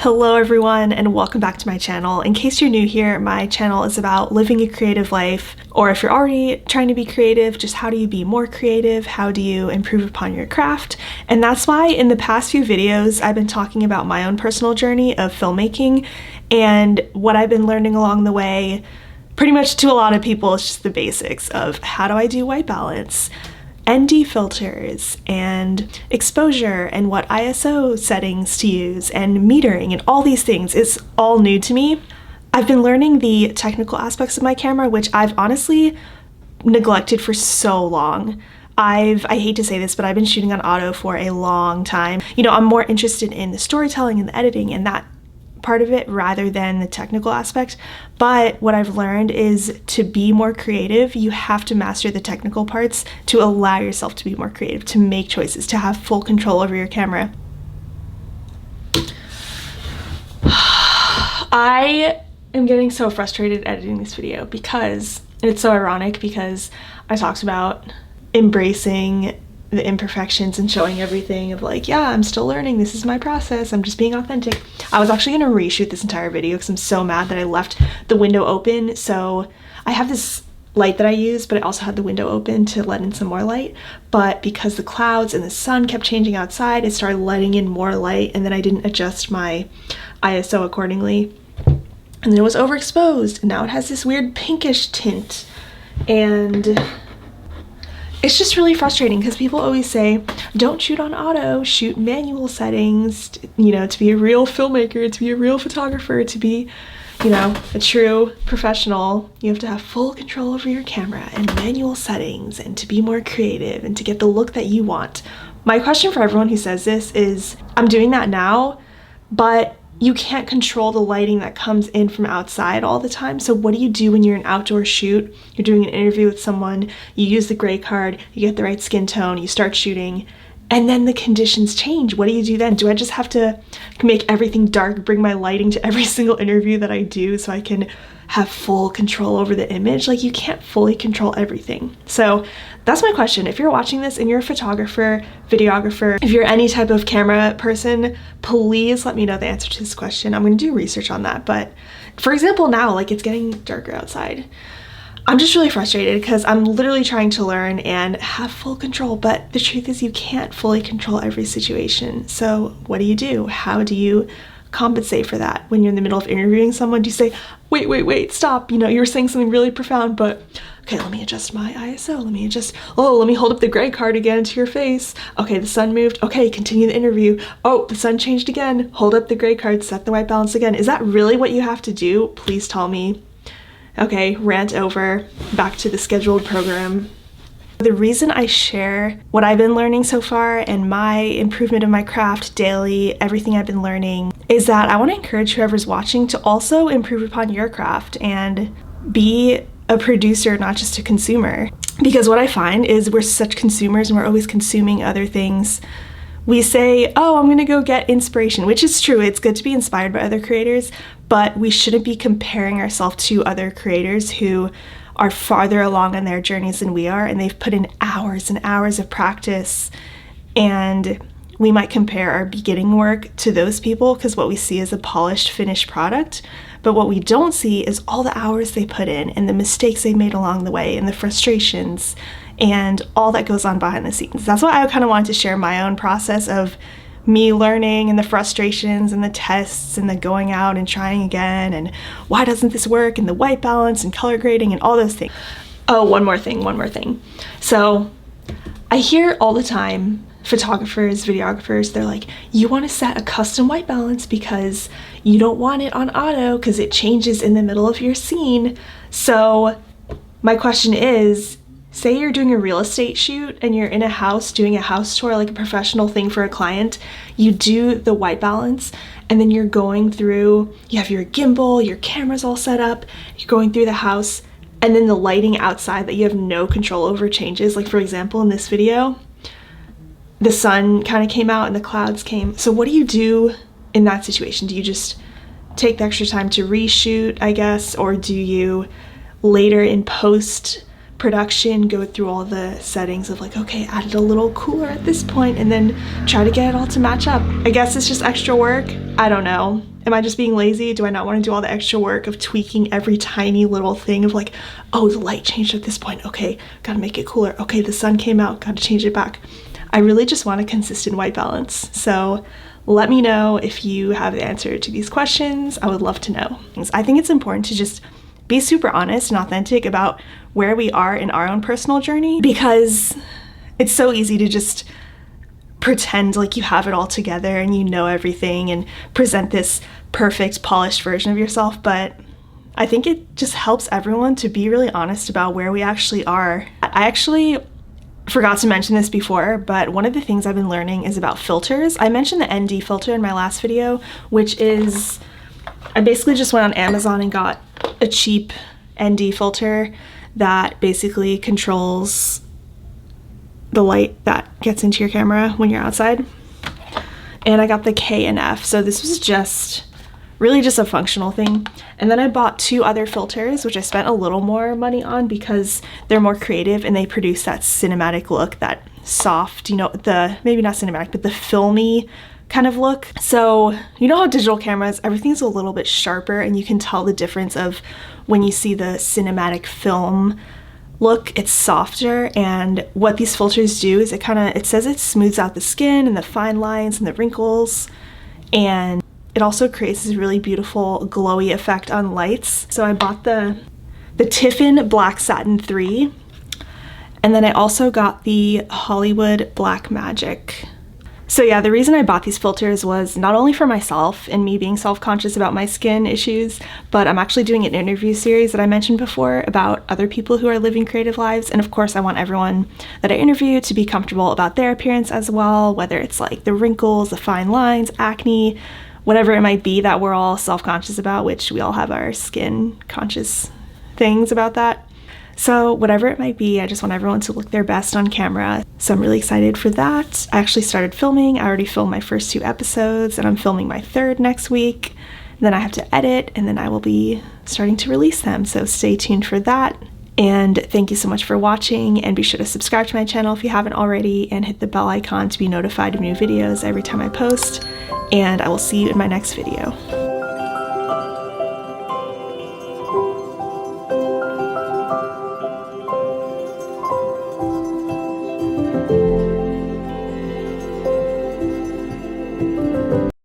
Hello everyone and welcome back to my channel. In case you're new here, my channel is about living a creative life, or if you're already trying to be creative, just how do you be more creative? How do you improve upon your craft? And that's why in the past few videos I've been talking about my own personal journey of filmmaking and what I've been learning along the way. Pretty much to a lot of people it's just the basics of how do I do white balance, ND filters and exposure and what ISO settings to use and metering and all these things is all new to me. I've been learning the technical aspects of my camera, which I've honestly neglected for so long. I hate to say this, but I've been shooting on auto for a long time. You know, I'm more interested in the storytelling and the editing and that part of it rather than the technical aspect. But what I've learned is to be more creative, you have to master the technical parts to allow yourself to be more creative, to make choices, to have full control over your camera. I am getting so frustrated editing this video because it's so ironic because I talked about embracing the imperfections and showing everything of like, yeah, I'm still learning, this is my process, I'm just being authentic. I was actually gonna reshoot this entire video because I'm so mad that I left the window open. So I have this light that I use, but I also had the window open to let in some more light. But because the clouds and the sun kept changing outside, it started letting in more light, and then I didn't adjust my ISO accordingly. And then it was overexposed, and now it has this weird pinkish tint. And it's just really frustrating because people always say, don't shoot on auto, shoot manual settings, you know, to be a real filmmaker, to be a real photographer, to be, you know, a true professional, you have to have full control over your camera and manual settings and to be more creative and to get the look that you want. My question for everyone who says this is, I'm doing that now, but you can't control the lighting that comes in from outside all the time. So what do you do when you're an outdoor shoot? You're doing an interview with someone, you use the gray card, you get the right skin tone, you start shooting, and then the conditions change. What do you do then? Do I just have to make everything dark, bring my lighting to every single interview that I do so I can have full control over the image? Like, you can't fully control everything. So that's my question. If you're watching this and you're a photographer, videographer, if you're any type of camera person, please let me know the answer to this question. I'm going to do research on that. But for example, now, like, it's getting darker outside. I'm just really frustrated because I'm literally trying to learn and have full control, but the truth is you can't fully control every situation. So what do? How do you compensate for that? When you're in the middle of interviewing someone, do you say, wait, stop, you know, you were saying something really profound, but okay, let me adjust my ISO, let me adjust, oh, let me hold up the gray card again to your face. Okay, the sun moved, okay, continue the interview. Oh, the sun changed again, hold up the gray card, set the white balance again. Is that really what you have to do? Please tell me. Okay, rant over, back to the scheduled program. The reason I share what I've been learning so far and my improvement of my craft daily, everything I've been learning, is that I want to encourage whoever's watching to also improve upon your craft and be a producer, not just a consumer. Because what I find is we're such consumers and we're always consuming other things. We say, oh, I'm gonna go get inspiration, which is true. It's good to be inspired by other creators, but we shouldn't be comparing ourselves to other creators who are farther along on their journeys than we are, and they've put in hours and hours of practice. And we might compare our beginning work to those people because what we see is a polished, finished product. But what we don't see is all the hours they put in and the mistakes they made along the way and the frustrations and all that goes on behind the scenes. That's why I kind of wanted to share my own process of me learning and the frustrations and the tests and the going out and trying again and why doesn't this work and the white balance and color grading and all those things. Oh, one more thing. So I hear all the time photographers, videographers, they're like, you want to set a custom white balance because you don't want it on auto because it changes in the middle of your scene. So my question is, say you're doing a real estate shoot and you're in a house doing a house tour, like a professional thing for a client, you do the white balance and then you're going through, you have your gimbal, your camera's all set up, you're going through the house, and then the lighting outside that you have no control over changes. Like for example, in this video, the sun kind of came out and the clouds came. So what do you do in that situation? Do you just take the extra time to reshoot, I guess, or do you later in post production, go through all the settings of like, okay, add it a little cooler at this point, and then try to get it all to match up. I guess it's just extra work. I don't know. Am I just being lazy? Do I not want to do all the extra work of tweaking every tiny little thing of like, oh, the light changed at this point. Okay, gotta make it cooler. Okay, the sun came out, gotta change it back. I really just want a consistent white balance. So let me know if you have the answer to these questions. I would love to know. I think it's important to just be super honest and authentic about where we are in our own personal journey, because it's so easy to just pretend like you have it all together and you know everything and present this perfect polished version of yourself. But I think it just helps everyone to be really honest about where we actually are. I actually forgot to mention this before, but one of the things I've been learning is about filters. I mentioned the ND filter in my last video, which is, I basically just went on Amazon and got a cheap ND filter that basically controls the light that gets into your camera when you're outside. And I got the K and F, so this was just really just a functional thing. And then I bought 2 other filters, which I spent a little more money on because they're more creative and they produce that cinematic look, that soft, you know, the, maybe not cinematic, but the filmy kind of look. So you know how digital cameras, everything's a little bit sharper, and you can tell the difference of when you see the cinematic film look, it's softer. And what these filters do is it says it smooths out the skin and the fine lines and the wrinkles, and it also creates this really beautiful glowy effect on lights. So I bought the Tiffin Black Satin 3, and then I also got the Hollywood Black Magic. So yeah, the reason I bought these filters was not only for myself and me being self-conscious about my skin issues, but I'm actually doing an interview series that I mentioned before about other people who are living creative lives. And of course, I want everyone that I interview to be comfortable about their appearance as well, whether it's like the wrinkles, the fine lines, acne, whatever it might be that we're all self-conscious about, which we all have our skin conscious things about that. So whatever it might be, I just want everyone to look their best on camera. So I'm really excited for that. I actually started filming. I already filmed my first 2 episodes, and I'm filming my 3rd next week. And then I have to edit, and then I will be starting to release them. So stay tuned for that. And thank you so much for watching, and be sure to subscribe to my channel if you haven't already, and hit the bell icon to be notified of new videos every time I post. And I will see you in my next video.